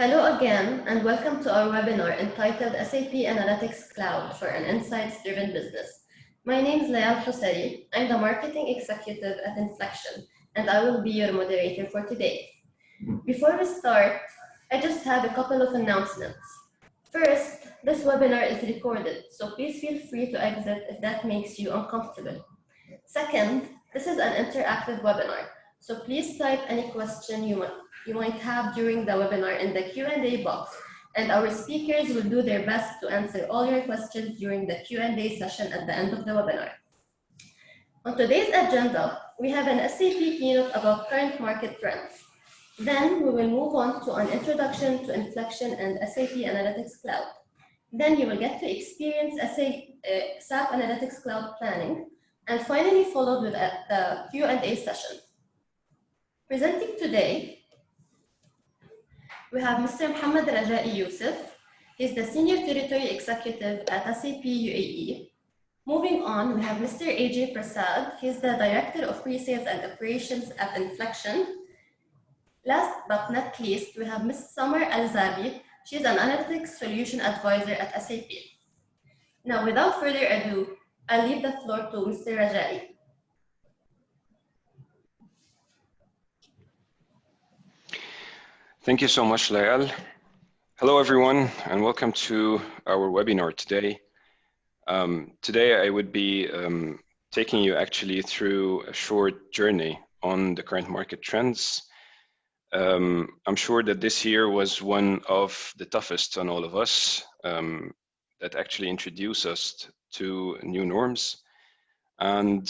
Hello again, and welcome to our webinar entitled SAP Analytics Cloud for an Insights-Driven Business. My name is Layal Husari. I'm the Marketing Executive at Inflexion, and I will be your moderator for today. Before we start, I just have a couple of announcements. First, this webinar is recorded, so please feel free to exit if that makes you uncomfortable. Second, this is an interactive webinar, so please type any question you might have during the webinar in the Q&A box, and our speakers will do their best to answer all your questions during the Q&A session at the end of the webinar. On today's agenda, we have an SAP keynote about current market trends. Then we will move on to an introduction to Inflexion and SAP Analytics Cloud. Then you will get to experience SAP Analytics Cloud planning, and finally followed with the Q&A session. Presenting today, we have Mr. Mohamed Ragaai Youssef. He's the Senior Territory Executive at SAP UAE. Moving on, we have Mr. Ajay Prasad. He's the Director of Pre-Sales and Operations at Inflexion. Last but not least, we have Ms. Samar Alezaby. She's an Analytics Solution Advisor at SAP. Now, without further ado, I'll leave the floor to Mr. Ragaai. Thank you so much, Layal. Hello, everyone, and welcome to our webinar today. Today, I would be taking you actually through a short journey on the current market trends. I'm sure that this year was one of the toughest on all of us that actually introduced us to new norms. And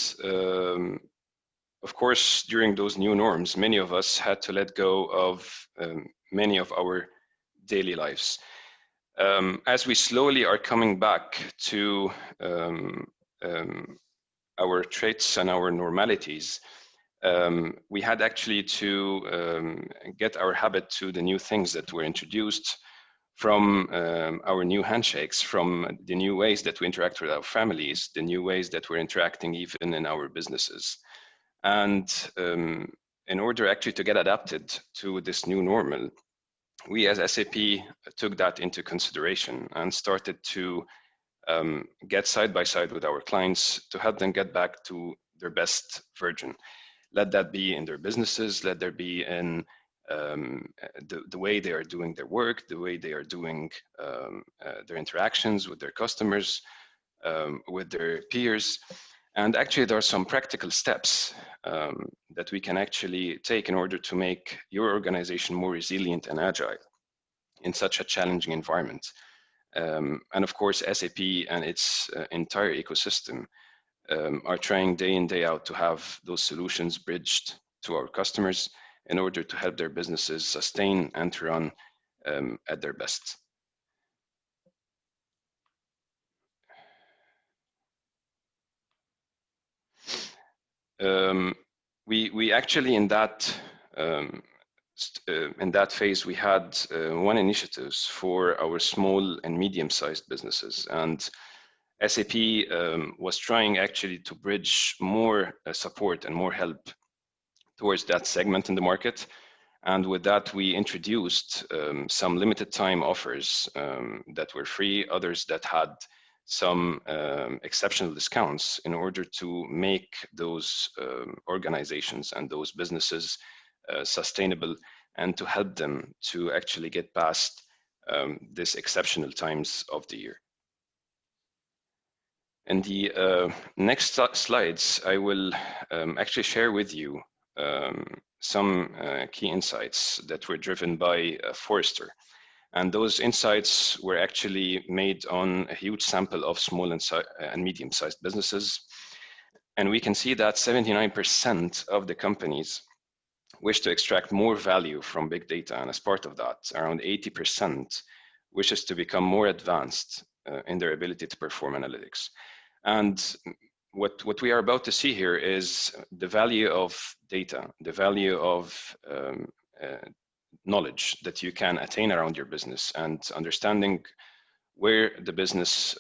of course, during those new norms, many of us had to let go of many of our daily lives. As we slowly are coming back to our traits and our normalities, we had actually to get our habit to the new things that were introduced, from our new handshakes, from the new ways that we interact with our families, the new ways that we're interacting even in our businesses. And in order actually to get adapted to this new normal, we as SAP took that into consideration and started to get side by side with our clients to help them get back to their best version. Let that be in their businesses, let there be in the way they are doing their work, the way they are doing their interactions with their customers, with their peers. And actually, there are some practical steps that we can actually take in order to make your organization more resilient and agile in such a challenging environment. And of course, SAP and its entire ecosystem are trying day in, day out to have those solutions bridged to our customers in order to help their businesses sustain and to run at their best. We actually in that phase we had one initiative for our small and medium-sized businesses, and SAP was trying actually to bridge more support and more help towards that segment in the market. And with that, we introduced some limited time offers that were free, others that had some exceptional discounts in order to make those organizations and those businesses sustainable and to help them to actually get past this exceptional times of the year. In the next slides, I will actually share with you some key insights that were driven by Forrester. And those insights were actually made on a huge sample of small and medium-sized businesses. And we can see that 79% of the companies wish to extract more value from big data. And as part of that, around 80% wishes to become more advanced in their ability to perform analytics. And what we are about to see here is the value of data, the value of knowledge that you can attain around your business, and understanding where the business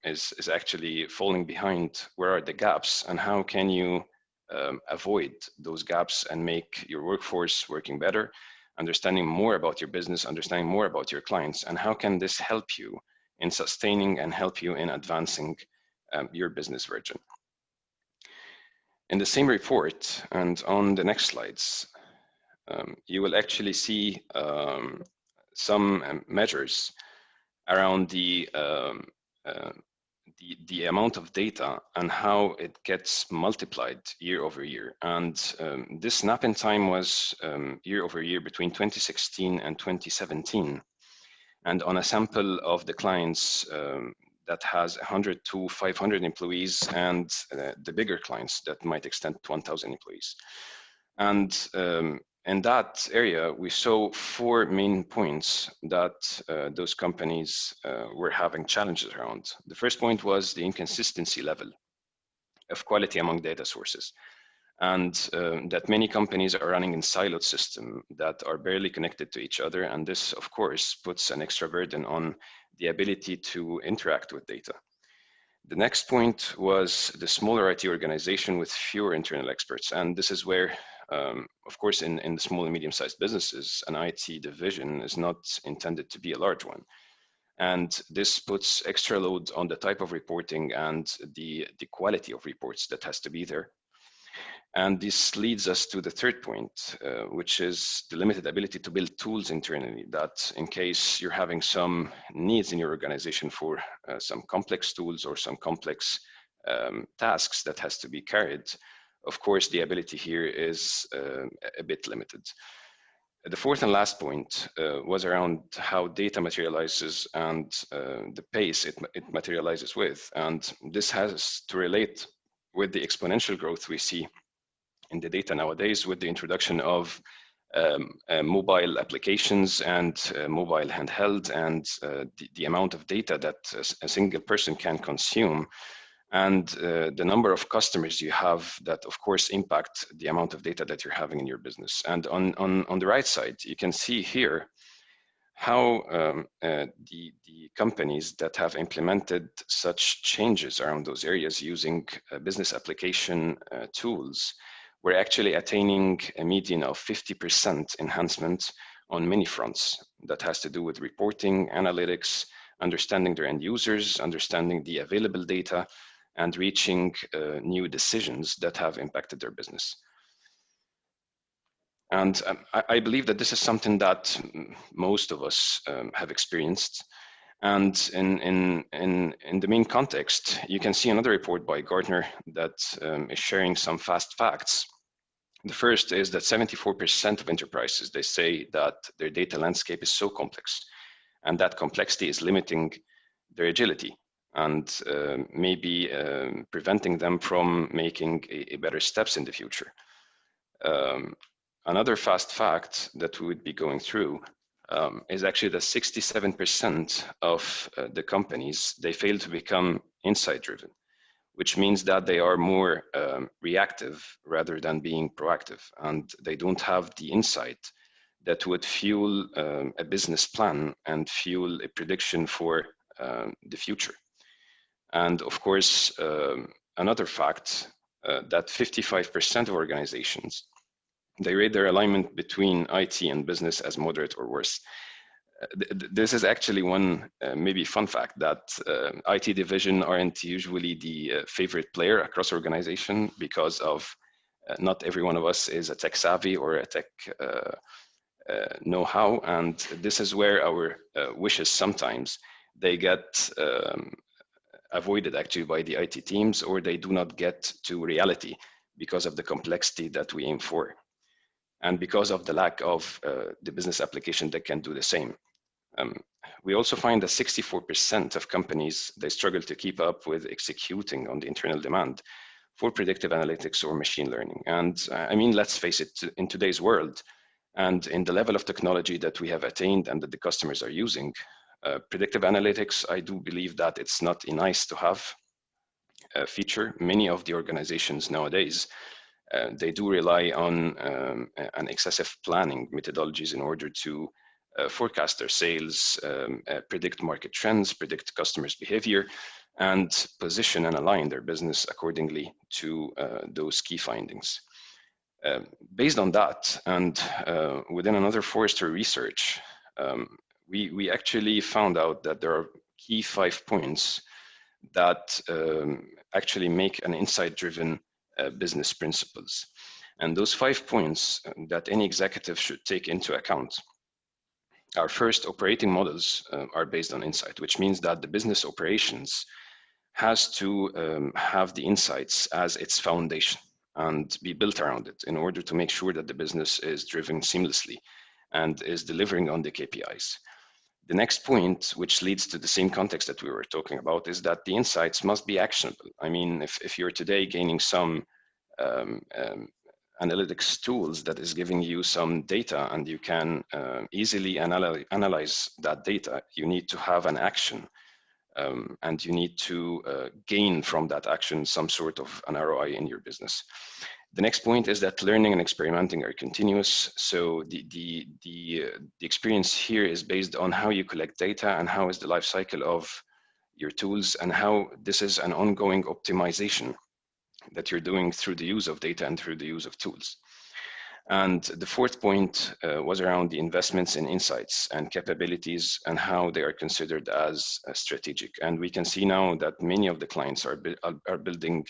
is actually falling behind, where are the gaps, and how can you avoid those gaps and make your workforce working better, understanding more about your business, understanding more about your clients, and how can this help you in sustaining and help you in advancing your business vision. In the same report, and on the next slides, you will actually see some measures around the amount of data and how it gets multiplied year over year. And this snap in time was year over year between 2016 and 2017. And on a sample of the clients that has 100 to 500 employees, and the bigger clients that might extend to 1,000 employees. And in that area, we saw 4 main points that those companies were having challenges around. The first point was the inconsistency level of quality among data sources, and that many companies are running in siloed systems that are barely connected to each other. And this, of course, puts an extra burden on the ability to interact with data. The next point was the smaller IT organization with fewer internal experts. And this is where, of course, in the small and medium-sized businesses, an IT division is not intended to be a large one. And this puts extra load on the type of reporting and the quality of reports that has to be there. And this leads us to the third point, which is the limited ability to build tools internally, that in case you're having some needs in your organization for some complex tools or some complex tasks that has to be carried, of course, the ability here is a bit limited. The fourth and last point was around how data materializes and the pace it materializes with. And this has to relate with the exponential growth we see in the data nowadays with the introduction of mobile applications and mobile handheld, and the amount of data that a single person can consume, and the number of customers you have that, of course, impact the amount of data that you're having in your business. And on the right side, you can see here how the companies that have implemented such changes around those areas using business application tools were actually attaining a median of 50% enhancement on many fronts. That has to do with reporting, analytics, understanding their end users, understanding the available data, and reaching new decisions that have impacted their business. And I believe that this is something that most of us have experienced. And in the main context, you can see another report by Gartner that is sharing some fast facts. The first is that 74% of enterprises, they say that their data landscape is so complex, and that complexity is limiting their agility and maybe preventing them from making a better steps in the future. Another fast fact that we would be going through is actually that 67% of the companies, they fail to become insight-driven, which means that they are more reactive rather than being proactive, and they don't have the insight that would fuel a business plan and fuel a prediction for the future. And of course, another fact that 55% of organizations, they rate their alignment between IT and business as moderate or worse. This is actually one maybe fun fact that IT division aren't usually the favorite player across organization because of not every one of us is a tech savvy or a tech know-how, and this is where our wishes sometimes they get avoided actually by the IT teams, or they do not get to reality because of the complexity that we aim for, and because of the lack of the business application that can do the same. We also find that 64% of companies, they struggle to keep up with executing on the internal demand for predictive analytics or machine learning. And I mean, let's face it, in today's world and in the level of technology that we have attained and that the customers are using, predictive analytics, I do believe that it's not a nice to have feature. Many of the organizations nowadays, they do rely on an excessive planning methodologies in order to forecast their sales, predict market trends, predict customers' behavior, and position and align their business accordingly to those key findings. Based on that, and within another Forrester research, we actually found out that there are key 5 points that actually make an insight-driven business principles. And those 5 points that any executive should take into account. Our first, operating models are based on insight, which means that the business operations has to have the insights as its foundation and be built around it in order to make sure that the business is driven seamlessly and is delivering on the KPIs. The next point, which leads to the same context that we were talking about, is that the insights must be actionable. I mean, if you're today gaining some analytics tools that is giving you some data and you can easily analyze that data, you need to have an action and you need to gain from that action some sort of an ROI in your business. The next point is that learning and experimenting are continuous. So the experience here is based on how you collect data and how is the life cycle of your tools and how this is an ongoing optimization that you're doing through the use of data and through the use of tools. And the fourth point was around the investments in insights and capabilities and how they are considered as strategic. And we can see now that many of the clients are building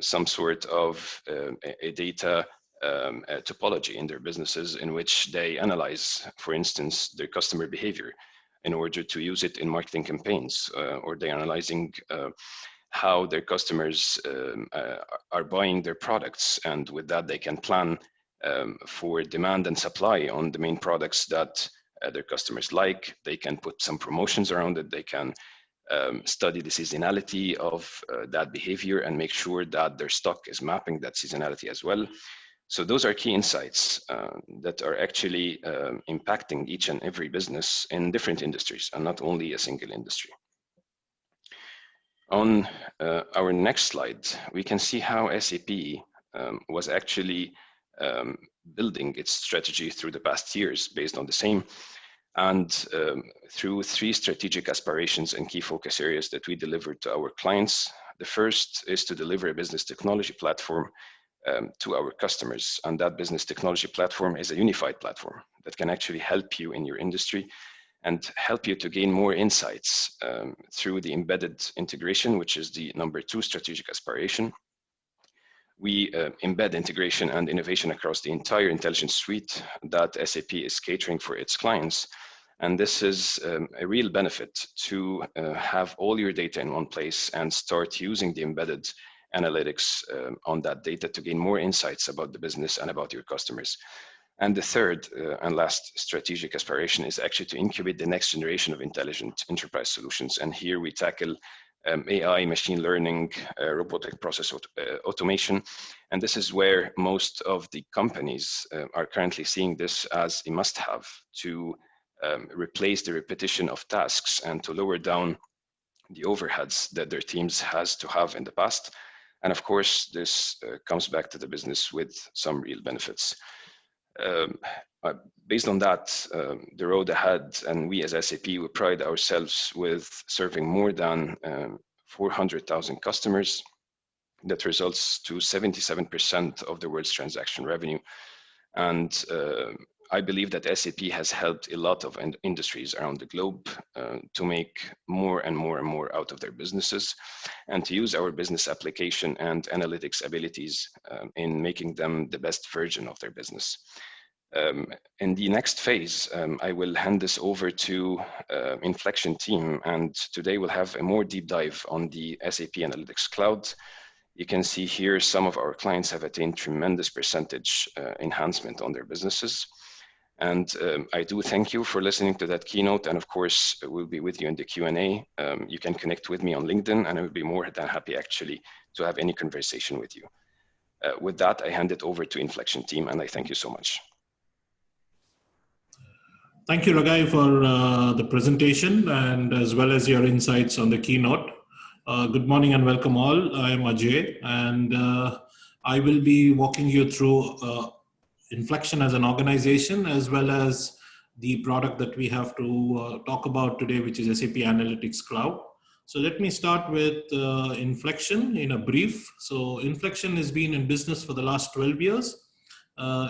some sort of a data topology in their businesses in which they analyze, for instance, their customer behavior in order to use it in marketing campaigns, or they're analyzing how their customers are buying their products. And with that, they can plan for demand and supply on the main products that their customers like. They can put some promotions around it. They can study the seasonality of that behavior and make sure that their stock is mapping that seasonality as well. So those are key insights that are actually impacting each and every business in different industries and not only a single industry. On our next slide, we can see how SAP was actually building its strategy through the past years based on the same, and through 3 strategic aspirations and key focus areas that we delivered to our clients. The first is to deliver a business technology platform to our customers, and that business technology platform is a unified platform that can actually help you in your industry and help you to gain more insights through the embedded integration, which is the number 2 strategic aspiration. We embed integration and innovation across the entire intelligence suite that SAP is catering for its clients. And this is a real benefit to have all your data in one place and start using the embedded analytics on that data to gain more insights about the business and about your customers. And the third and last strategic aspiration is actually to incubate the next generation of intelligent enterprise solutions. And here we tackle AI, machine learning, robotic process automation. And this is where most of the companies are currently seeing this as a must-have to replace the repetition of tasks and to lower down the overheads that their teams has to have in the past. And of course, this comes back to the business with some real benefits. Based on that, the road ahead, and we as SAP, we pride ourselves with serving more than 400,000 customers. That results to 77% of the world's transaction revenue. And I believe that SAP has helped a lot of industries around the globe to make more and more and more out of their businesses and to use our business application and analytics abilities in making them the best version of their business. In the next phase, I will hand this over to Inflexion team, and today we'll have a more deep dive on the SAP Analytics Cloud. You can see here some of our clients have attained tremendous percentage enhancement on their businesses. And I do thank you for listening to that keynote. And of course, we'll be with you in the Q&A. You can connect with me on LinkedIn, and I would be more than happy actually to have any conversation with you. With that, I hand it over to Inflexion team, and I thank you so much. Thank you, Ragaai, for the presentation and as well as your insights on the keynote. Good morning and welcome all. I am Ajay, and I will be walking you through Inflexion as an organization, as well as the product that we have to talk about today, which is SAP Analytics Cloud. So let me start with Inflexion in a brief. So Inflexion has been in business for the last 12 years.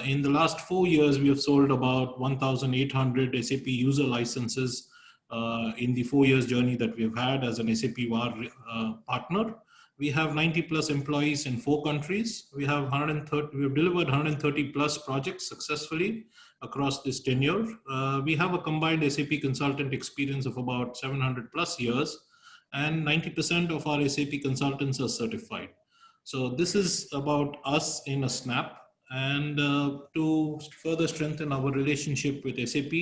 In the last 4 years, we have sold about 1,800 SAP user licenses in the 4 years journey that we've had as an SAP VAR partner. We have 90 plus employees in 4 countries. We have delivered 130 plus projects successfully across this tenure. We have a combined SAP consultant experience of about 700 plus years, and 90% of our SAP consultants are certified. So this is about us in a snap. And to further strengthen our relationship with SAP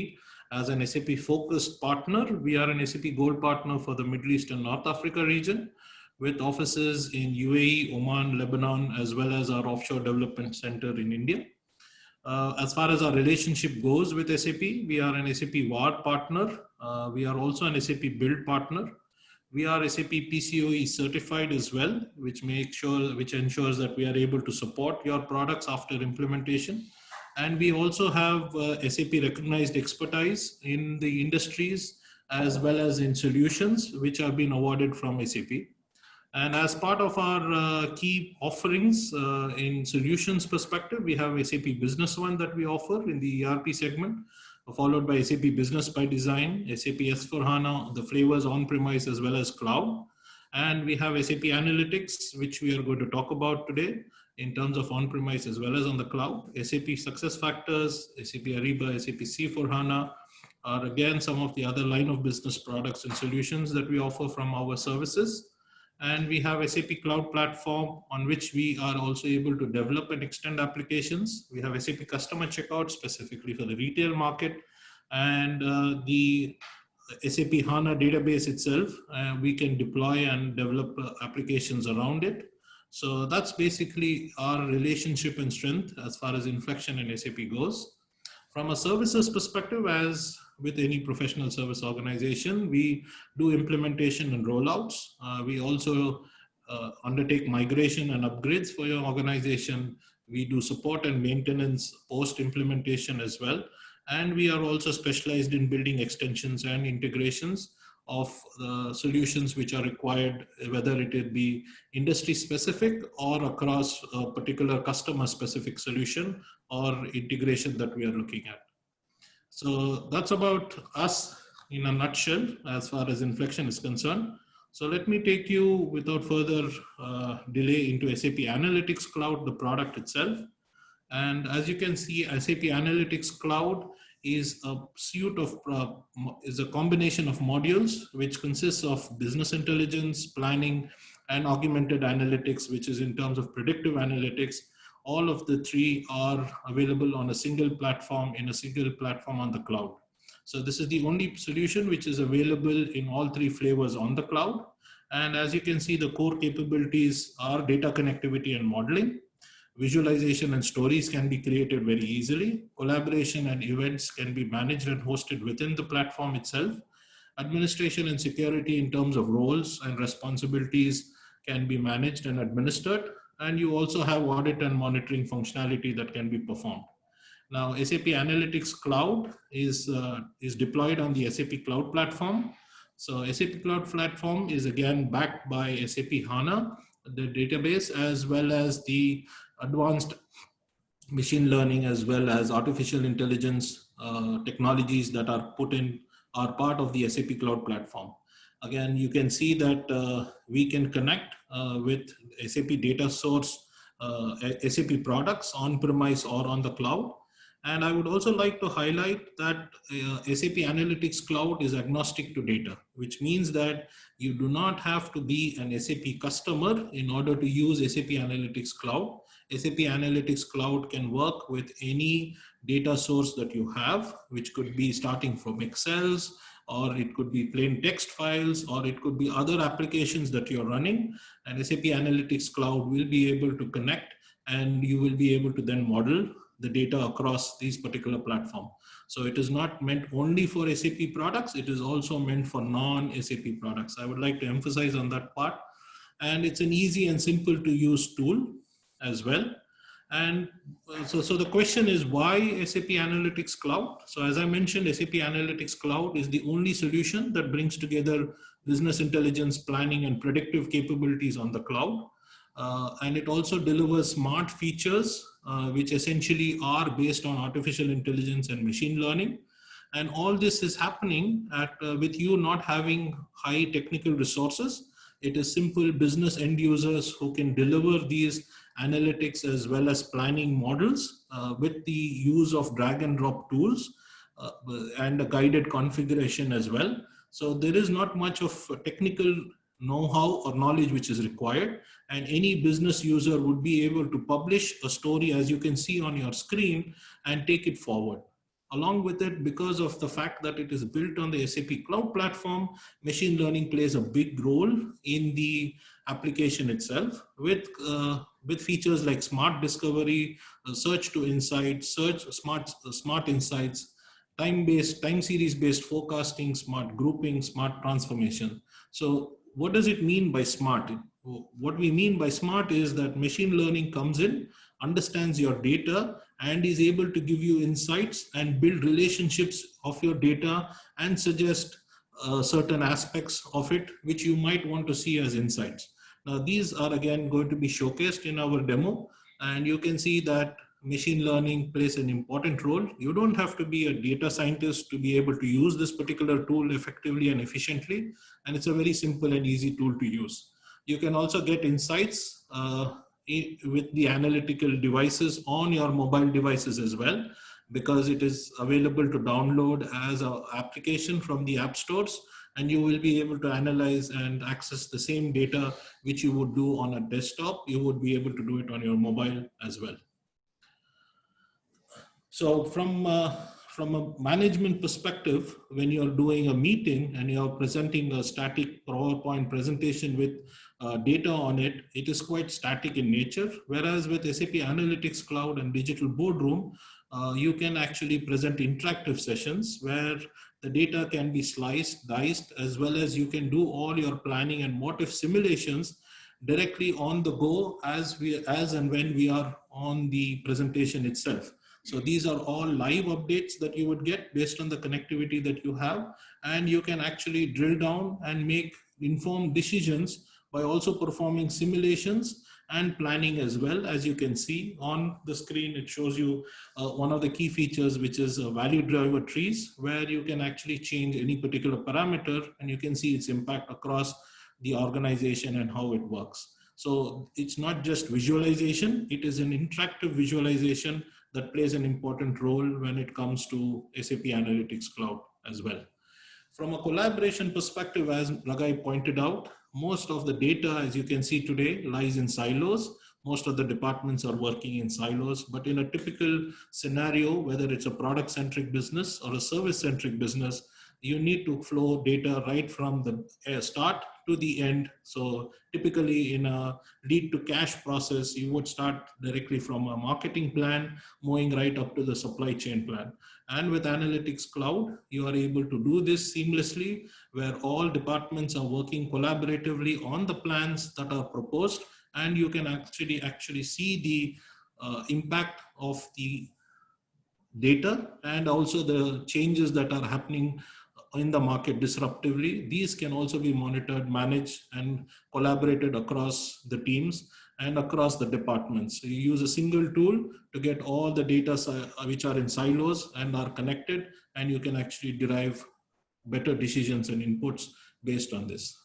as an SAP focused partner, we are an SAP Gold partner for the Middle East and North Africa region, with offices in UAE, Oman, Lebanon, as well as our offshore development center in India. As far as our relationship goes with SAP, we are an SAP VAR partner. We are also an SAP Build partner. We are SAP PCOE certified as well, which ensures that we are able to support your products after implementation. And we also have SAP recognized expertise in the industries as well as in solutions which have been awarded from SAP. And as part of our key offerings in solutions perspective, we have SAP Business One that we offer in the ERP segment, followed by SAP Business by Design, SAP S/4HANA, the flavors on-premise as well as cloud. And we have SAP Analytics, which we are going to talk about today in terms of on-premise as well as on the cloud. SAP SuccessFactors, SAP Ariba, SAP C/4HANA are again some of the other line of business products and solutions that we offer from our services. And we have SAP Cloud Platform on which we are also able to develop and extend applications. We have SAP Customer Checkout specifically for the retail market, and the SAP HANA database itself, we can deploy and develop applications around it. So that's basically our relationship and strength as far as Inflexion and SAP goes. From a services perspective, as with any professional service organization, we do implementation and rollouts. We also undertake migration and upgrades for your organization. We do support and maintenance post-implementation as well. And we are also specialized in building extensions and integrations of solutions which are required, whether it be industry specific or across a particular customer specific solution or integration that we are looking at. So that's about us in a nutshell as far as Inflexion is concerned. So let me take you without further delay into SAP Analytics Cloud, the product itself. And as you can see, SAP Analytics Cloud is a suite of, is a combination of modules which consists of business intelligence, planning, and augmented analytics, which is in terms of predictive analytics. All of the three are available on a single platform, on the cloud. So this is the only solution which is available in all 3 flavors on the cloud. And as you can see, the core capabilities are data connectivity and modeling. Visualization and stories can be created very easily. Collaboration and events can be managed and hosted within the platform itself. Administration and security in terms of roles and responsibilities can be managed and administered. And you also have audit and monitoring functionality that can be performed. Now, SAP Analytics Cloud is deployed on the SAP Cloud Platform. So SAP Cloud Platform is again backed by SAP HANA, the database, as well as the advanced machine learning, as well as artificial intelligence technologies that are are part of the SAP Cloud Platform. Again, you can see that we can connect with SAP data source, SAP products on-premise or on the cloud. And I would also like to highlight that SAP Analytics Cloud is agnostic to data, which means that you do not have to be an SAP customer in order to use SAP Analytics Cloud. SAP Analytics Cloud can work with any data source that you have, which could be starting from Excels, or it could be plain text files, or it could be other applications that you're running. And SAP Analytics Cloud will be able to connect, and you will be able to then model the data across these particular platform. So it is not meant only for SAP products, it is also meant for non-SAP products. I would like to emphasize on that part. And it's an easy and simple to use tool as well. And so the question is, why SAP Analytics Cloud? So as I mentioned, SAP Analytics Cloud is the only solution that brings together business intelligence, planning, and predictive capabilities on the cloud. And it also delivers smart features which essentially are based on artificial intelligence and machine learning. And all this is happening with you not having high technical resources. It is simple business end users who can deliver these analytics as well as planning models with the use of drag and drop tools and a guided configuration as well. So there is not much of technical know-how or knowledge which is required, and any business user would be able to publish a story, as you can see on your screen, and take it forward. Along with it, because of the fact that it is built on the SAP Cloud platform, machine learning plays a big role in the application itself with features like smart discovery, search to insights, smart insights, time series based forecasting, smart grouping, smart transformation. So what does it mean by smart? What we mean by smart is that machine learning comes in, understands your data, and is able to give you insights and build relationships of your data and suggest certain aspects of it which you might want to see as insights. Now these are again going to be showcased in our demo, and you can see that machine learning plays an important role. You don't have to be a data scientist to be able to use this particular tool effectively and efficiently, and it's a very simple and easy tool to use. You can also get insights with the analytical devices on your mobile devices as well, because it is available to download as an application from the app stores, and you will be able to analyze and access the same data which you would do on a desktop. You would be able to do it on your mobile as well. So from a management perspective, when you're doing a meeting and you're presenting a static PowerPoint presentation with data on it, it is quite static in nature. Whereas with SAP Analytics Cloud and Digital Boardroom, you can actually present interactive sessions where the data can be sliced, diced, as well as you can do all your planning and what if simulations directly on the go as and when we are on the presentation itself. So these are all live updates that you would get based on the connectivity that you have, and you can actually drill down and make informed decisions by also performing simulations and planning as well. As you can see on the screen, it shows you one of the key features, which is value driver trees, where you can actually change any particular parameter and you can see its impact across the organization and how it works. So it's not just visualization, it is an interactive visualization that plays an important role when it comes to SAP Analytics Cloud as well. From a collaboration perspective, as Ragaai pointed out, most of the data, as you can see today, lies in silos. Most of the departments are working in silos, but in a typical scenario, whether it's a product-centric business or a service-centric business, you need to flow data right from the start to the end. So typically in a lead to cash process, you would start directly from a marketing plan, moving right up to the supply chain plan. And with Analytics Cloud, you are able to do this seamlessly, where all departments are working collaboratively on the plans that are proposed, and you can actually see the impact of the data and also the changes that are happening in the market disruptively. These can also be monitored, managed, and collaborated across the teams and across the departments. So you use a single tool to get all the data which are in silos and are connected, and you can actually derive better decisions and inputs based on this.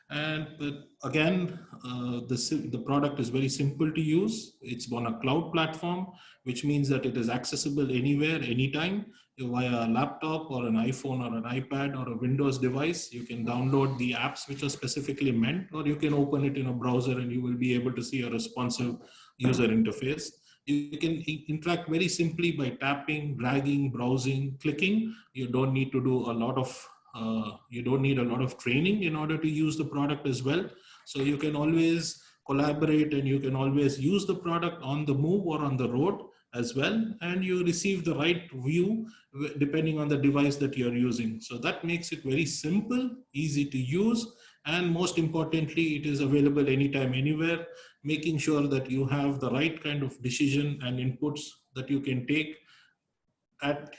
And again, the product is very simple to use. It's on a cloud platform, which means that it is accessible anywhere, anytime, via a laptop or an iPhone or an iPad or a Windows device. You can download the apps which are specifically meant, or you can open it in a browser and you will be able to see a responsive user interface. You can interact very simply by tapping, dragging, browsing, clicking. You don't need to do a lot of training in order to use the product as well. So you can always collaborate and you can always use the product on the move or on the road as well. And you receive the right view depending on the device that you're using. So that makes it very simple, easy to use. And most importantly, it is available anytime, anywhere, making sure that you have the right kind of decision and inputs that you can take at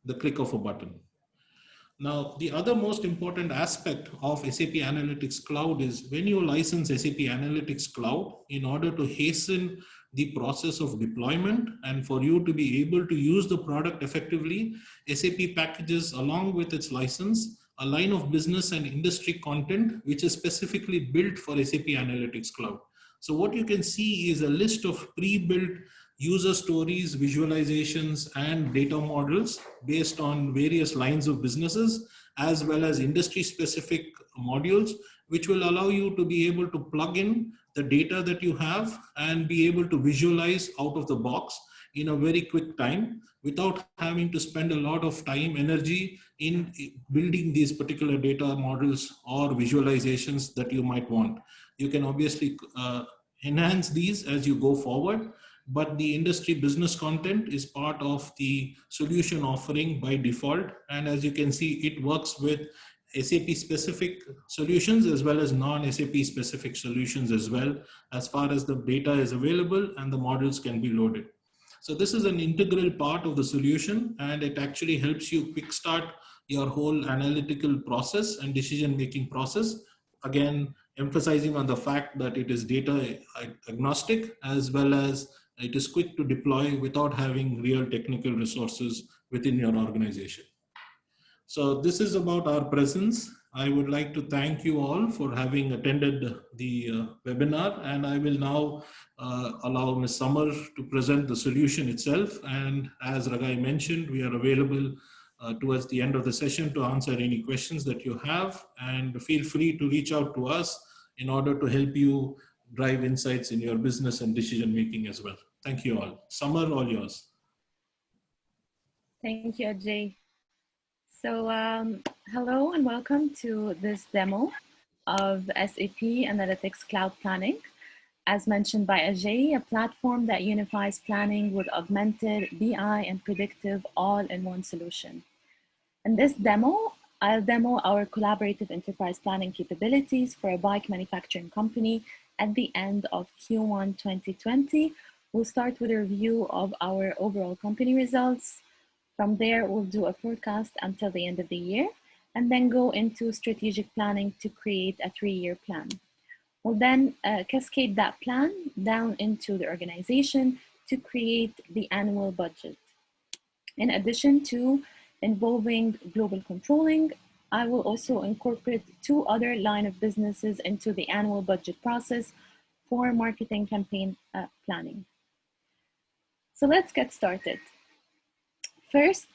the click of a button. Now, the other most important aspect of SAP Analytics Cloud is when you license SAP Analytics Cloud, in order to hasten the process of deployment. And for you to be able to use the product effectively, SAP packages along with its license a line of business and industry content which is specifically built for SAP Analytics Cloud. So what you can see is a list of pre-built user stories, visualizations, and data models based on various lines of businesses, as well as industry-specific modules, which will allow you to be able to plug in the data that you have and be able to visualize out of the box in a very quick time without having to spend a lot of time, energy in building these particular data models or visualizations that you might want. You can obviously enhance these as you go forward, but the industry business content is part of the solution offering by default. And as you can see, it works with SAP specific solutions as well as non-SAP specific solutions as well, as far as the data is available and the models can be loaded. So this is an integral part of the solution, and it actually helps you kickstart your whole analytical process and decision-making process. Again, emphasizing on the fact that it is data agnostic, as well as it is quick to deploy without having real technical resources within your organization. So this is about our presence. I would like to thank you all for having attended the webinar, and I will now allow Ms. Samar to present the solution itself. And as Ragaai mentioned, we are available towards the end of the session to answer any questions that you have, and feel free to reach out to us in order to help you drive insights in your business and decision making as well. Thank you all. Samar, all yours. Thank you, Ajay. So hello and welcome to this demo of SAP Analytics Cloud Planning. As mentioned by Ajay, a platform that unifies planning with augmented BI and predictive all-in-one solution. In this demo, I'll demo our collaborative enterprise planning capabilities for a bike manufacturing company at the end of Q1 2020. We'll start with a review of our overall company results. From there, we'll do a forecast until the end of the year, and then go into strategic planning to create a 3-year plan. We'll then cascade that plan down into the organization to create the annual budget. In addition to involving global controlling, I will also incorporate 2 other line of businesses into the annual budget process for marketing campaign planning. So let's get started. First,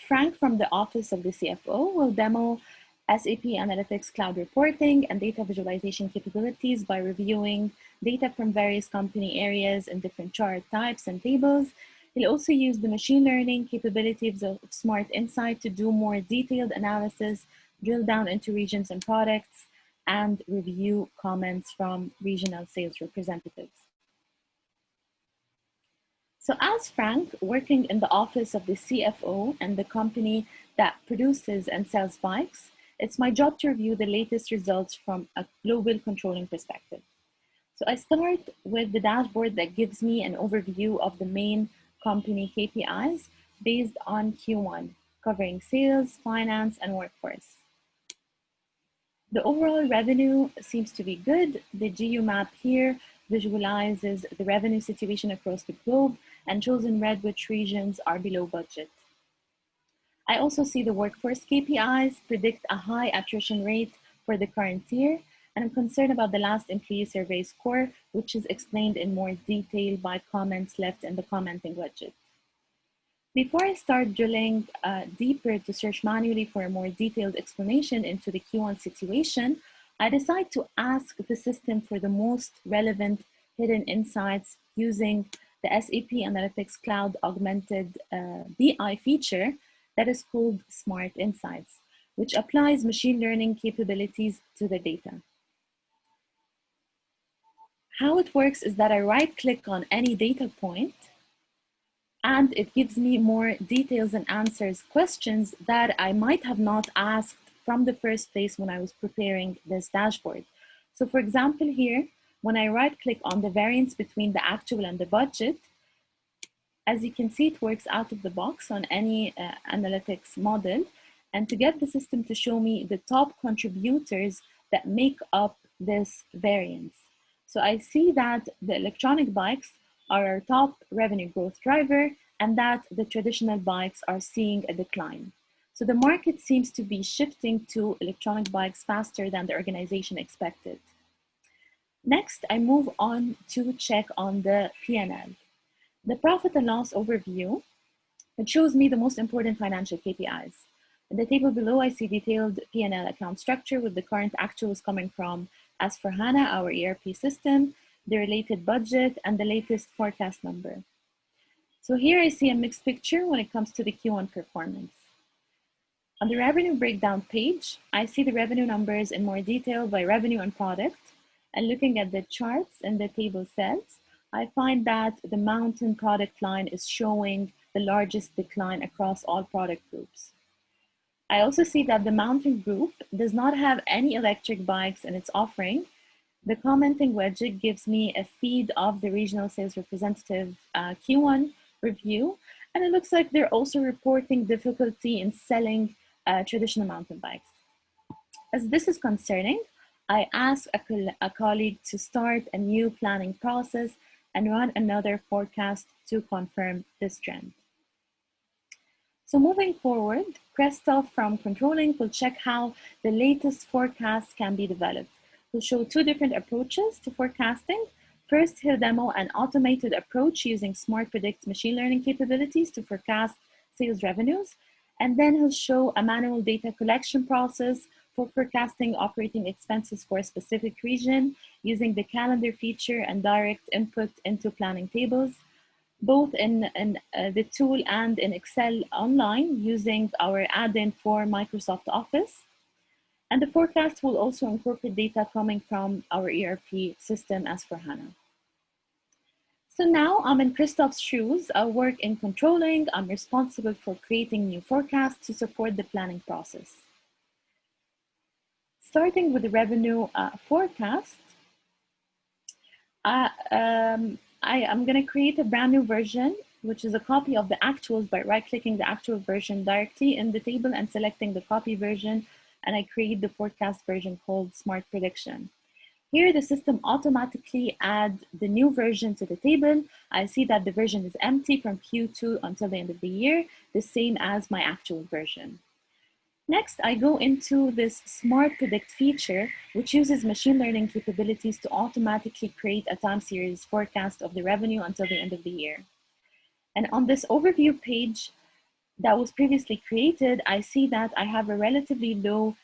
Frank from the office of the CFO will demo SAP Analytics Cloud reporting and data visualization capabilities by reviewing data from various company areas and different chart types and tables. He'll also use the machine learning capabilities of Smart Insight to do more detailed analysis, drill down into regions and products, and review comments from regional sales representatives. So as Frank, working in the office of the CFO and the company that produces and sells bikes, it's my job to review the latest results from a global controlling perspective. So I start with the dashboard that gives me an overview of the main company KPIs based on Q1, covering sales, finance, and workforce. The overall revenue seems to be good. The GU map here visualizes the revenue situation across the globe and shows in red which regions are below budget. I also see the workforce KPIs predict a high attrition rate for the current year, and I'm concerned about the last employee survey score, which is explained in more detail by comments left in the commenting widget. Before I start drilling deeper to search manually for a more detailed explanation into the Q1 situation, I decide to ask the system for the most relevant hidden insights using the SAP Analytics Cloud augmented BI feature that is called Smart Insights, which applies machine learning capabilities to the data. How it works is that I right-click on any data point, and it gives me more details and answers questions that I might have not asked from the first place when I was preparing this dashboard. So for example here, when I right-click on the variance between the actual and the budget, as you can see, it works out of the box on any analytics model. And to get the system to show me the top contributors that make up this variance. So I see that the electronic bikes are our top revenue growth driver, and that the traditional bikes are seeing a decline. So the market seems to be shifting to electronic bikes faster than the organization expected. Next, I move on to check on the P&L. The profit and loss overview, it shows me the most important financial KPIs. In the table below, I see detailed P&L account structure with the current actuals coming from S/4HANA, our ERP system, the related budget, and the latest forecast number. So here I see a mixed picture when it comes to the Q1 performance. On the revenue breakdown page, I see the revenue numbers in more detail by revenue and product. And looking at the charts in the table cells, I find that the mountain product line is showing the largest decline across all product groups. I also see that the mountain group does not have any electric bikes in its offering. The commenting widget gives me a feed of the regional sales representative Q1 review, and it looks like they're also reporting difficulty in selling traditional mountain bikes. As this is concerning, I asked a colleague to start a new planning process and run another forecast to confirm this trend. So moving forward, Christoph from Controlling will check how the latest forecasts can be developed. He'll show two different approaches to forecasting. First, he'll demo an automated approach using Smart Predict's machine learning capabilities to forecast sales revenues. And then he'll show a manual data collection process for forecasting operating expenses for a specific region using the calendar feature and direct input into planning tables, both in the tool and in Excel online using our add-in for Microsoft Office. And the forecast will also incorporate data coming from our ERP system S/4HANA. So now I'm in Christoph's shoes. I work in Controlling. I'm responsible for creating new forecasts to support the planning process. Starting with the revenue forecast, I am going to create a brand new version, which is a copy of the actuals by right-clicking the actual version directly in the table and selecting the copy version, and I create the forecast version called Smart Prediction. Here, the system automatically adds the new version to the table. I see that the version is empty from Q2 until the end of the year, the same as my actual version. Next, I go into this Smart Predict feature, which uses machine learning capabilities to automatically create a time series forecast of the revenue until the end of the year. And on this overview page that was previously created, I see that I have a relatively low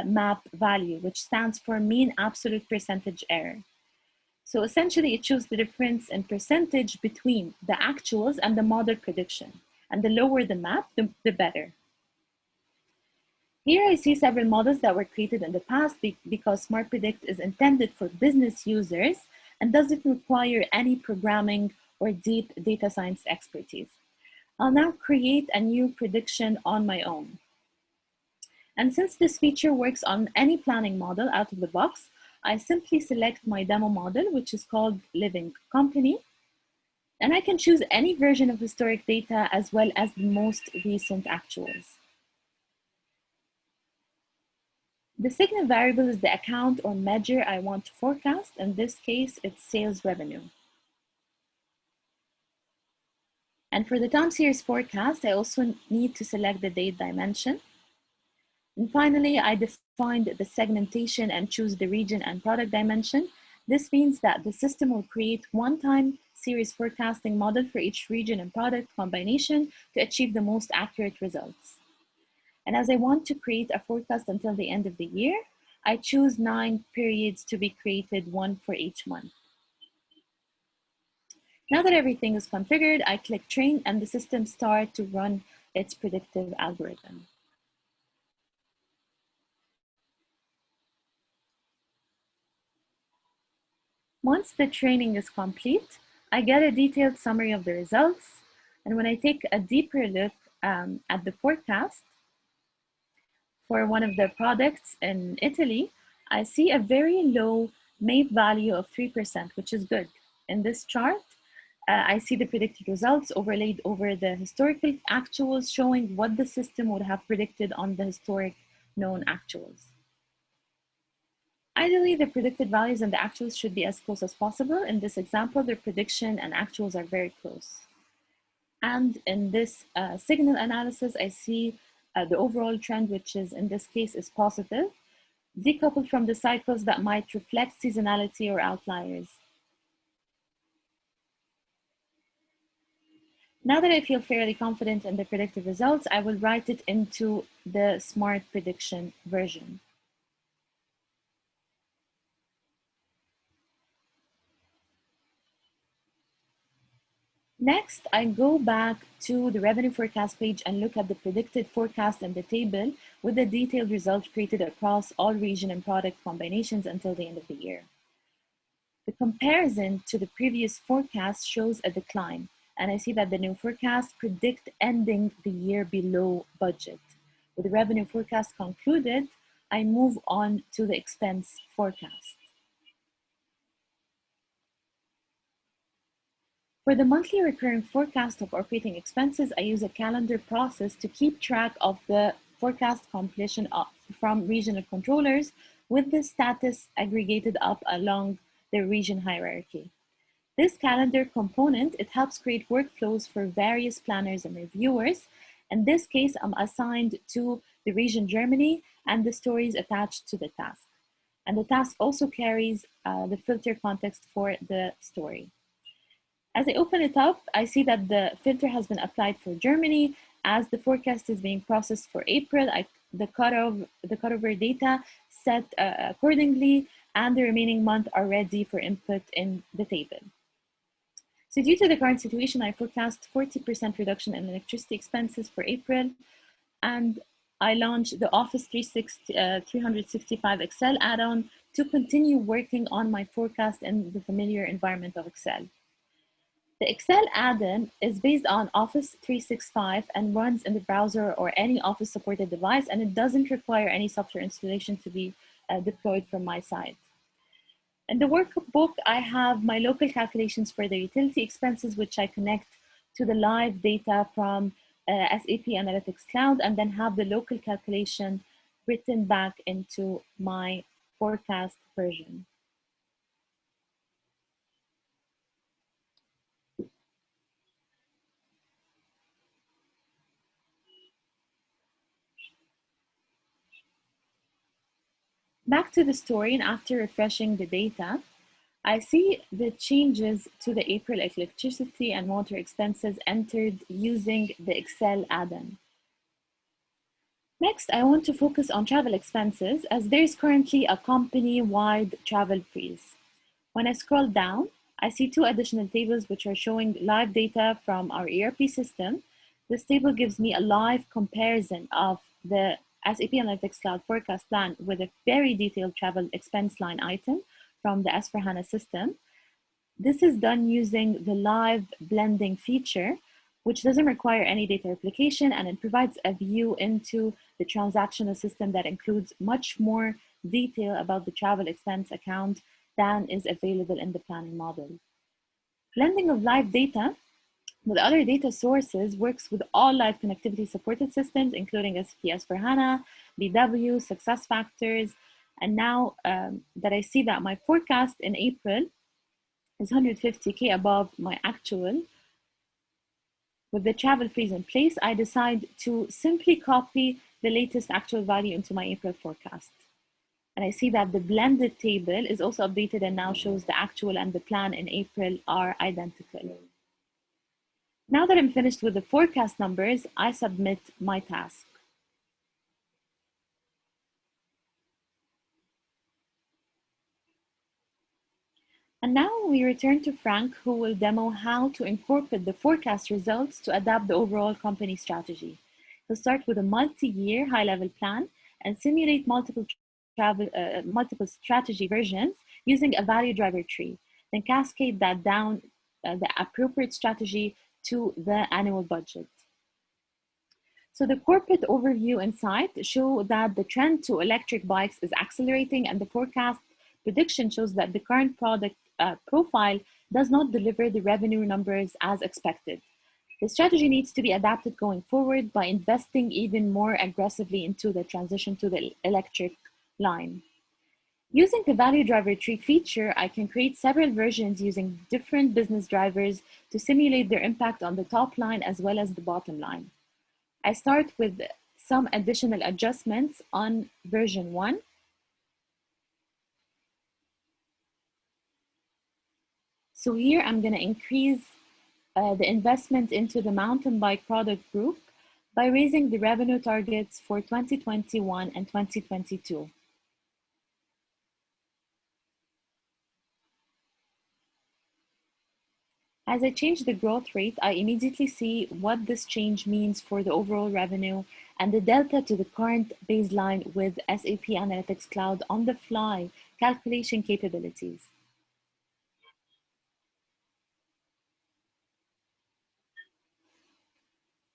MAP value, which stands for mean absolute percentage error. So essentially, it shows the difference in percentage between the actuals and the model prediction. And the lower the MAP, the better. Here I see several models that were created in the past because Smart Predict is intended for business users and doesn't require any programming or deep data science expertise. I'll now create a new prediction on my own. And since this feature works on any planning model out of the box, I simply select my demo model, which is called Living Company. And I can choose any version of historic data as well as the most recent actuals. The signal variable is the account or measure I want to forecast. In this case, it's sales revenue. And for the time series forecast, I also need to select the date dimension. And finally, I defined the segmentation and choose the region and product dimension. This means that the system will create one time series forecasting model for each region and product combination to achieve the most accurate results. And as I want to create a forecast until the end of the year, I choose 9 periods to be created, one for each month. Now that everything is configured, I click train and the system starts to run its predictive algorithm. Once the training is complete, I get a detailed summary of the results. And when I take a deeper look at the forecast for one of the products in Italy, I see a very low MAPE value of 3%, which is good. In this chart, I see the predicted results overlaid over the historical actuals, showing what the system would have predicted on the historic known actuals. Ideally, the predicted values and the actuals should be as close as possible. In this example, the prediction and actuals are very close. And in this signal analysis, I see the overall trend, which is in this case is positive, decoupled from the cycles that might reflect seasonality or outliers. Now that I feel fairly confident in the predicted results, I will write it into the smart prediction version. Next, I go back to the revenue forecast page and look at the predicted forecast in the table with the detailed results created across all region and product combinations until the end of the year. The comparison to the previous forecast shows a decline, and I see that the new forecast predict ending the year below budget. With the revenue forecast concluded, I move on to the expense forecast. For the monthly recurring forecast of operating expenses, I use a calendar process to keep track of the forecast completion from regional controllers with the status aggregated up along the region hierarchy. This calendar component, it helps create workflows for various planners and reviewers. In this case, I'm assigned to the region Germany and the stories attached to the task. And the task also carries the filter context for the story. As I open it up, I see that the filter has been applied for Germany. As the forecast is being processed for April, the cutover data set accordingly, and the remaining month are ready for input in the table. So due to the current situation, I forecast 40% reduction in electricity expenses for April, and I launched the Office 365 Excel add-on to continue working on my forecast in the familiar environment of Excel. The Excel add-on is based on Office 365 and runs in the browser or any Office supported device, and it doesn't require any software installation to be deployed from my side. In the workbook, I have my local calculations for the utility expenses, which I connect to the live data from SAP Analytics Cloud, and then have the local calculation written back into my forecast version. Back to the story, and after refreshing the data, I see the changes to the April electricity and water expenses entered using the Excel add-on. Next, I want to focus on travel expenses, as there is currently a company-wide travel freeze. When I scroll down, I see two additional tables which are showing live data from our ERP system. This table gives me a live comparison of the SAP Analytics Cloud forecast plan with a very detailed travel expense line item from the S/4HANA system. This is done using the live blending feature, which doesn't require any data replication, and it provides a view into the transactional system that includes much more detail about the travel expense account than is available in the planning model. Blending of live data with other data sources works with all live connectivity supported systems, including SAP S/4HANA, BW, SuccessFactors. And now that I see that my forecast in April is 150K above my actual, with the travel freeze in place, I decide to simply copy the latest actual value into my April forecast. And I see that the blended table is also updated and now shows the actual and the plan in April are identical. Now that I'm finished with the forecast numbers, I submit my task. And now we return to Frank, who will demo how to incorporate the forecast results to adapt the overall company strategy. He'll start with a multi-year high-level plan and simulate multiple strategy versions using a value driver tree, then cascade that down the appropriate strategy to the annual budget. So the corporate overview insight show that the trend to electric bikes is accelerating, and the forecast prediction shows that the current product profile does not deliver the revenue numbers as expected. The strategy needs to be adapted going forward by investing even more aggressively into the transition to the electric line. Using the value driver tree feature, I can create several versions using different business drivers to simulate their impact on the top line as well as the bottom line. I start with some additional adjustments on version 1. So here I'm going to increase the investment into the mountain bike product group by raising the revenue targets for 2021 and 2022. As I change the growth rate, I immediately see what this change means for the overall revenue and the delta to the current baseline with SAP Analytics Cloud on-the-fly calculation capabilities.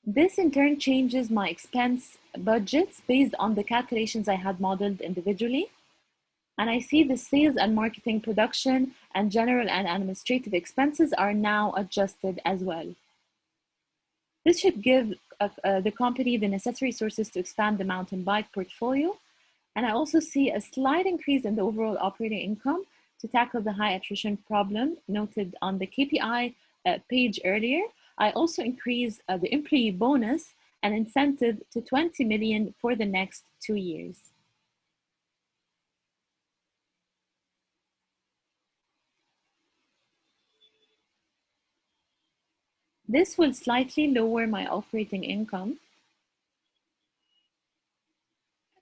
This in turn changes my expense budgets based on the calculations I had modeled individually. And I see the sales and marketing, production, and general and administrative expenses are now adjusted as well. This should give the company the necessary resources to expand the mountain bike portfolio. And I also see a slight increase in the overall operating income to tackle the high attrition problem noted on the KPI page earlier. I also increase the employee bonus and incentive to 20 million for the next 2 years. This will slightly lower my operating income.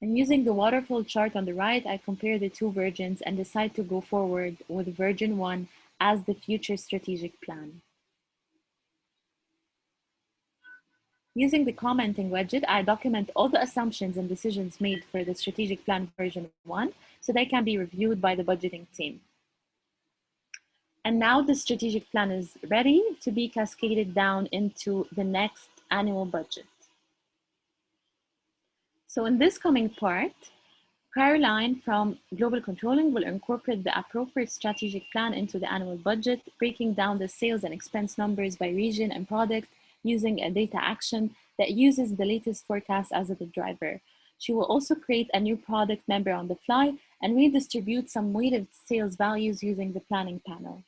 And using the waterfall chart on the right, I compare the two versions and decide to go forward with version 1 as the future strategic plan. Using the commenting widget, I document all the assumptions and decisions made for the strategic plan version 1 so they can be reviewed by the budgeting team. And now the strategic plan is ready to be cascaded down into the next annual budget. So in this coming part, Caroline from Global Controlling will incorporate the appropriate strategic plan into the annual budget, breaking down the sales and expense numbers by region and product using a data action that uses the latest forecast as a driver. She will also create a new product member on the fly and redistribute some weighted sales values using the planning panel.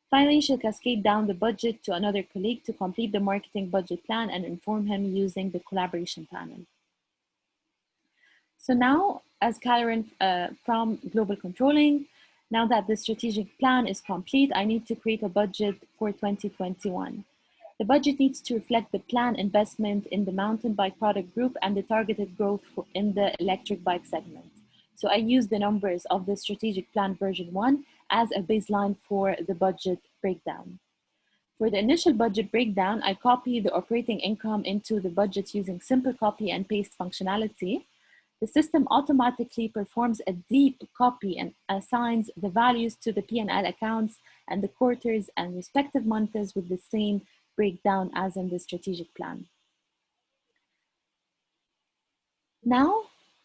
Finally, she'll cascade down the budget to another colleague to complete the marketing budget plan and inform him using the collaboration panel. So now, as Caroline from Global Controlling, now that the strategic plan is complete, I need to create a budget for 2021. The budget needs to reflect the planned investment in the mountain bike product group and the targeted growth in the electric bike segment. So I use the numbers of the strategic plan version 1 as a baseline for the budget breakdown. For the initial budget breakdown, I copy the operating income into the budget using simple copy and paste functionality. The system automatically performs a deep copy and assigns the values to the P&L accounts and the quarters and respective months with the same breakdown as in the strategic plan. Now,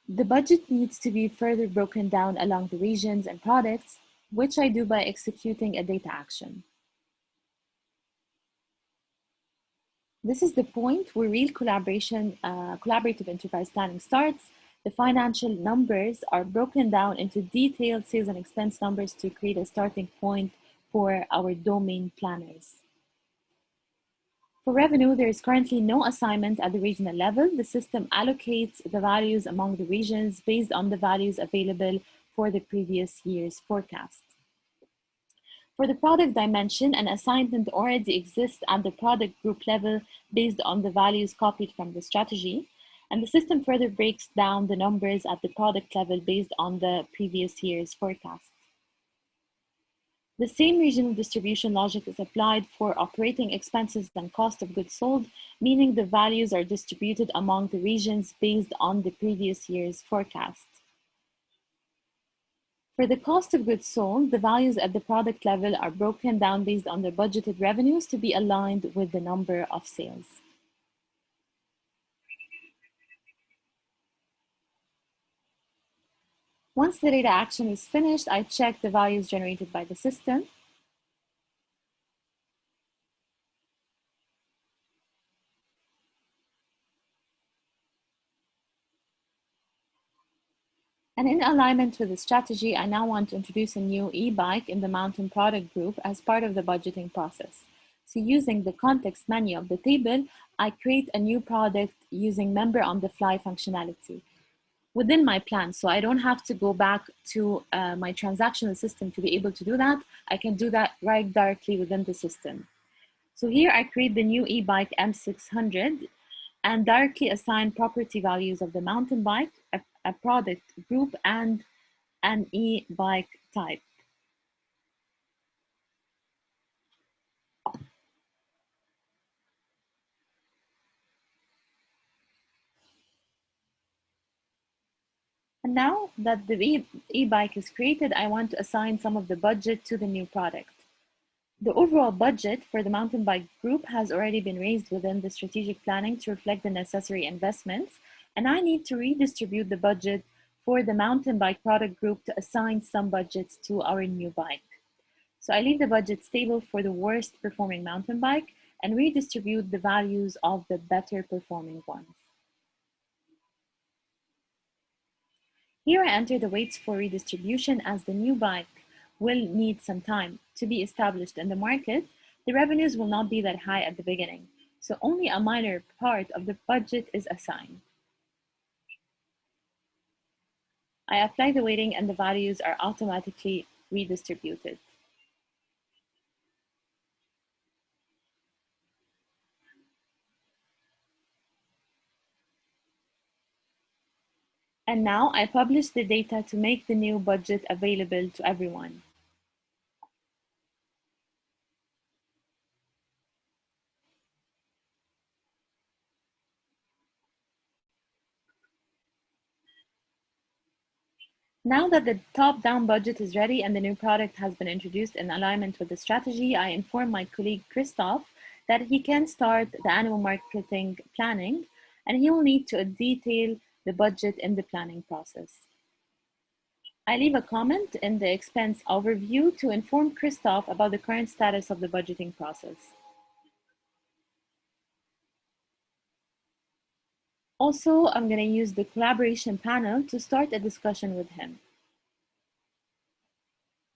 the budget needs to be further broken down along the regions and products, which I do by executing a data action. This is the point where real collaborative enterprise planning starts. The financial numbers are broken down into detailed sales and expense numbers to create a starting point for our domain planners. For revenue, there is currently no assignment at the regional level. The system allocates the values among the regions based on the values available for the previous year's forecast. For the product dimension, an assignment already exists at the product group level based on the values copied from the strategy, and the system further breaks down the numbers at the product level based on the previous year's forecast. The same regional distribution logic is applied for operating expenses and cost of goods sold, meaning the values are distributed among the regions based on the previous year's forecast. For the cost of goods sold, the values at the product level are broken down based on the budgeted revenues to be aligned with the number of sales. Once the data action is finished, I check the values generated by the system. And in alignment with the strategy, I now want to introduce a new e-bike in the mountain product group as part of the budgeting process. So using the context menu of the table, I create a new product using member on the fly functionality within my plan. So I don't have to go back to my transactional system to be able to do that. I can do that right directly within the system. So here I create the new e-bike M600 and directly assign property values of the mountain bike, a product group, and an e-bike type. And now that the e-bike is created, I want to assign some of the budget to the new product. The overall budget for the mountain bike group has already been raised within the strategic planning to reflect the necessary investments, and I need to redistribute the budget for the mountain bike product group to assign some budgets to our new bike. So I leave the budget stable for the worst performing mountain bike and redistribute the values of the better performing ones. Here I enter the weights for redistribution as the new bike will need some time to be established in the market. The revenues will not be that high at the beginning, so only a minor part of the budget is assigned. I apply the weighting and the values are automatically redistributed. And now I publish the data to make the new budget available to everyone. Now that the top-down budget is ready and the new product has been introduced in alignment with the strategy, I inform my colleague Christoph that he can start the annual marketing planning, and he will need to detail the budget in the planning process. I leave a comment in the expense overview to inform Christoph about the current status of the budgeting process. Also, I'm going to use the collaboration panel to start a discussion with him.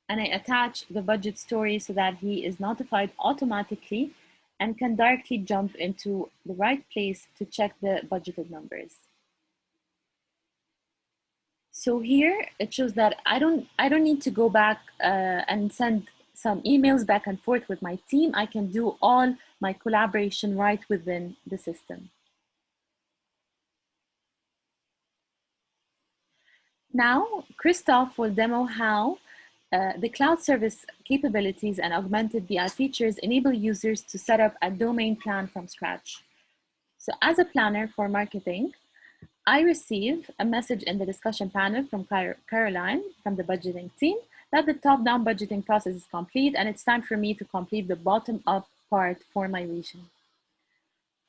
And I attach the budget story so that he is notified automatically and can directly jump into the right place to check the budgeted numbers. So here it shows that I don't need to go back and send some emails back and forth with my team. I can do all my collaboration right within the system. Now, Christoph will demo how the cloud service capabilities and augmented BI features enable users to set up a domain plan from scratch. So as a planner for marketing, I receive a message in the discussion panel from Caroline from the budgeting team that the top-down budgeting process is complete and it's time for me to complete the bottom-up part for my region.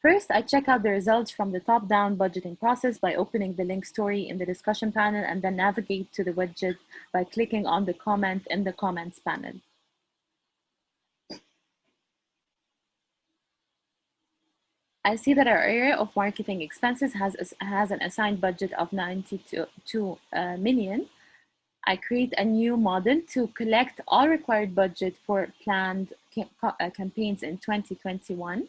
First, I check out the results from the top-down budgeting process by opening the link story in the discussion panel and then navigate to the widget by clicking on the comment in the comments panel. I see that our area of marketing expenses has an assigned budget of 92 million. I create a new model to collect all required budget for planned campaigns in 2021.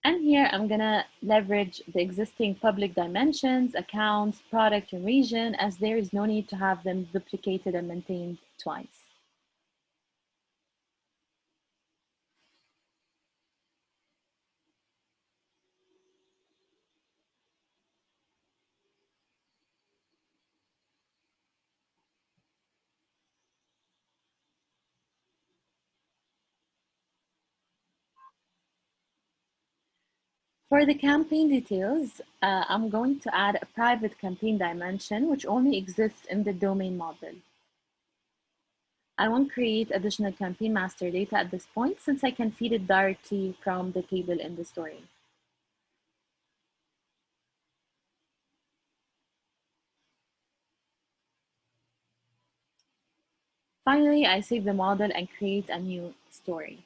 And here I'm gonna leverage the existing public dimensions, accounts, product, and region, as there is no need to have them duplicated and maintained twice. For the campaign details, I'm going to add a private campaign dimension, which only exists in the domain model. I won't create additional campaign master data at this point since I can feed it directly from the table in the story. Finally, I save the model and create a new story.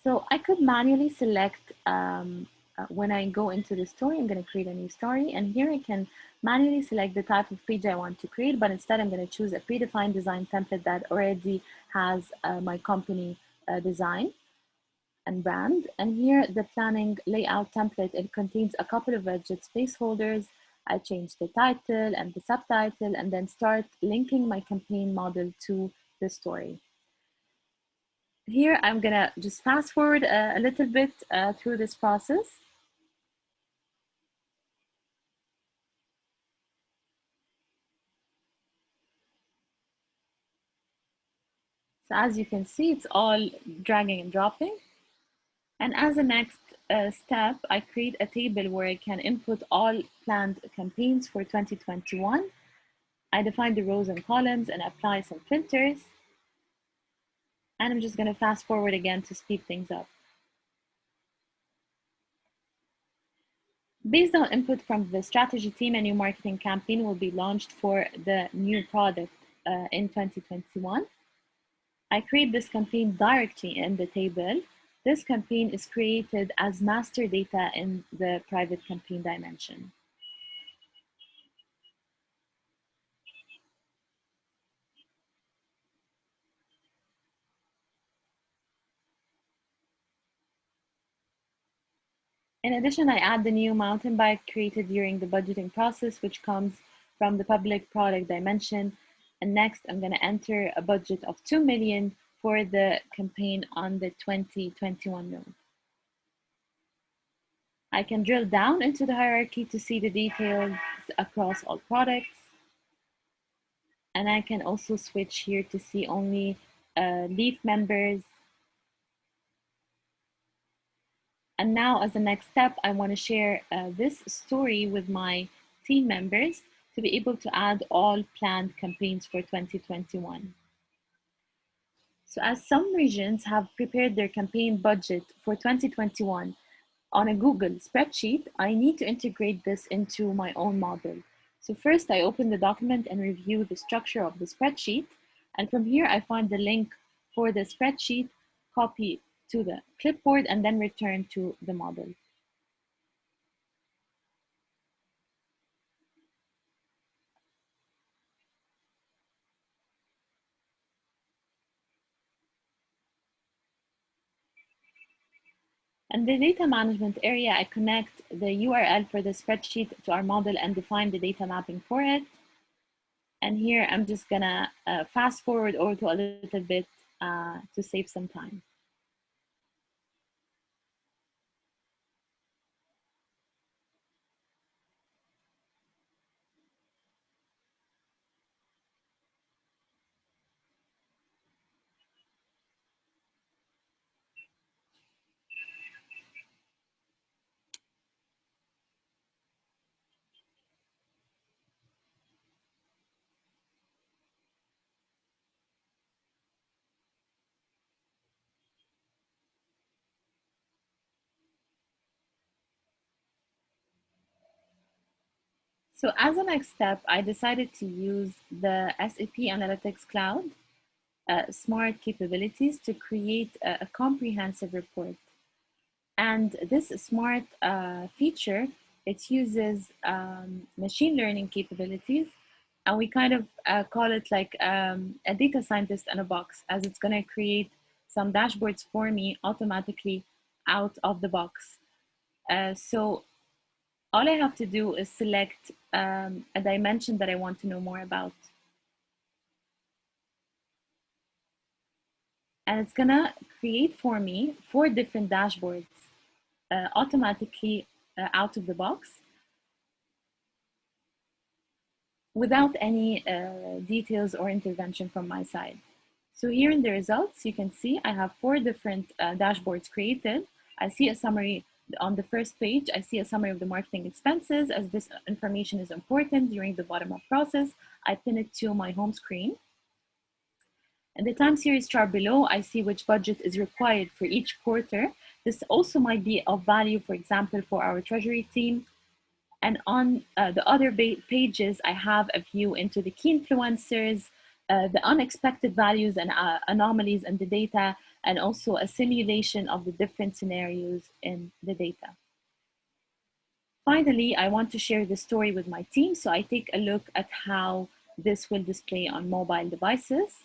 So I could manually select when I go into the story, I'm going to create a new story. And here I can manually select the type of page I want to create, but instead I'm going to choose a predefined design template that already has my company design and brand. And here the planning layout template, it contains a couple of widget placeholders. I change the title and the subtitle and then start linking my campaign model to the story. Here, I'm gonna just fast forward a little bit through this process. So as you can see, it's all dragging and dropping. And as a next step, I create a table where I can input all planned campaigns for 2021. I define the rows and columns and apply some filters. And I'm just gonna fast forward again to speed things up. Based on input from the strategy team, a new marketing campaign will be launched for the new product in 2021. I create this campaign directly in the table. This campaign is created as master data in the private campaign dimension. In addition, I add the new mountain bike created during the budgeting process, which comes from the public product dimension. And next, I'm going to enter a budget of 2 million for the campaign on the 2021 node. I can drill down into the hierarchy to see the details across all products. And I can also switch here to see only leaf members. And now as the next step, I want to share this story with my team members to be able to add all planned campaigns for 2021. So as some regions have prepared their campaign budget for 2021 on a Google spreadsheet, I need to integrate this into my own model. So first I open the document and review the structure of the spreadsheet. And from here, I find the link for the spreadsheet, copy to the clipboard, and then return to the model. In the data management area, I connect the URL for the spreadsheet to our model and define the data mapping for it. And here I'm just gonna fast forward over to a little bit to save some time. So as a next step, I decided to use the SAP Analytics Cloud smart capabilities to create a comprehensive report. And this smart feature, it uses machine learning capabilities. And we kind of call it like a data scientist in a box, as it's going to create some dashboards for me automatically out of the box. So all I have to do is select a dimension that I want to know more about. And it's gonna create for me 4 different dashboards automatically out of the box without any details or intervention from my side. So here in the results, you can see I have 4 different dashboards created. I see a summary on the first page. I see a summary of the marketing expenses, as this information is important during the bottom-up process. I pin it to my home screen. In the time series chart below, I see which budget is required for each quarter. This also might be of value, for example, for our treasury team. And on the other pages, I have a view into the key influencers, the unexpected values and anomalies in the data, and also a simulation of the different scenarios in the data. Finally, I want to share the story with my team, so I take a look at how this will display on mobile devices.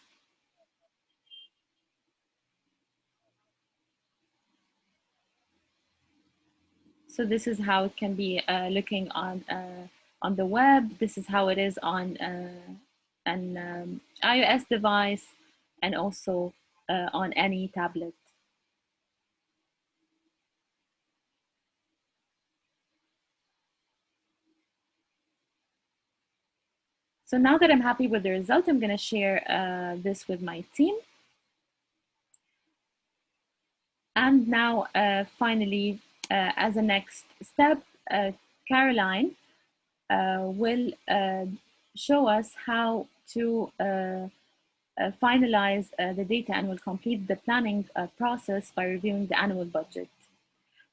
So this is how it can be looking on the web. This is how it is on an iOS device, and also on any tablet. So now that I'm happy with the result, I'm going to share this with my team. And now, finally, as a next step, Caroline will show us how to finalize the data, and will complete the planning process by reviewing the annual budget.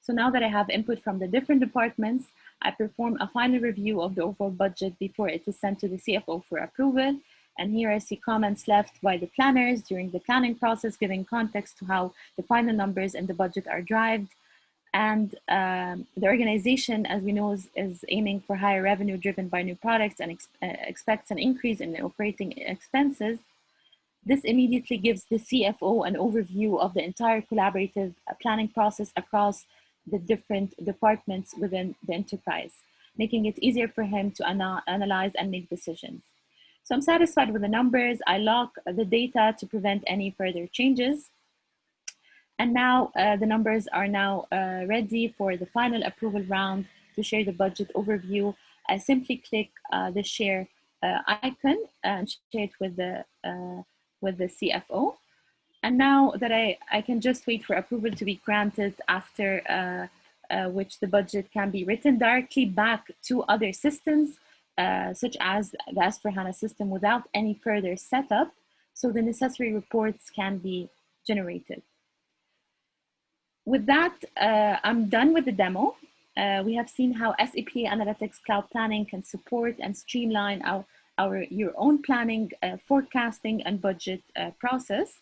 So now that I have input from the different departments, I perform a final review of the overall budget before it is sent to the CFO for approval. And here I see comments left by the planners during the planning process, giving context to how the final numbers in the budget are derived. And the organization, as we know, is aiming for higher revenue driven by new products, and expects an increase in operating expenses. This immediately gives the CFO an overview of the entire collaborative planning process across the different departments within the enterprise, making it easier for him to analyze and make decisions. So I'm satisfied with the numbers. I lock the data to prevent any further changes. And now the numbers are now ready for the final approval round to share the budget overview. I simply click the share icon and share it with the CFO. And now that I can just wait for approval to be granted, after which the budget can be written directly back to other systems, such as the S4HANA system, without any further setup, so the necessary reports can be generated. With that, I'm done with the demo. We have seen how SAP Analytics Cloud Planning can support and streamline your own planning, forecasting, and budget process.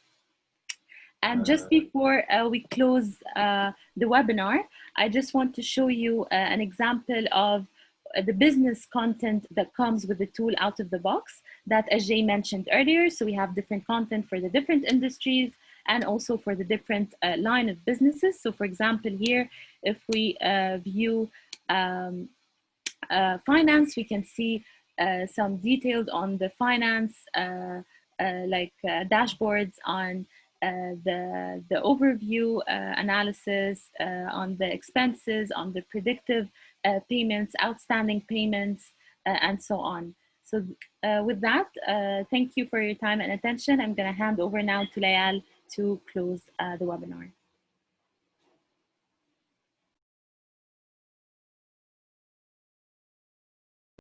And just before we close the webinar, I just want to show you an example of the business content that comes with the tool out of the box that Ajay mentioned earlier. So we have different content for the different industries, and also for the different line of businesses. So for example, here, if we view finance, we can see some detailed on the finance, dashboards on the overview analysis, on the expenses, on the predictive payments, outstanding payments, and so on. So with that, thank you for your time and attention. I'm going to hand over now to Layal to close the webinar.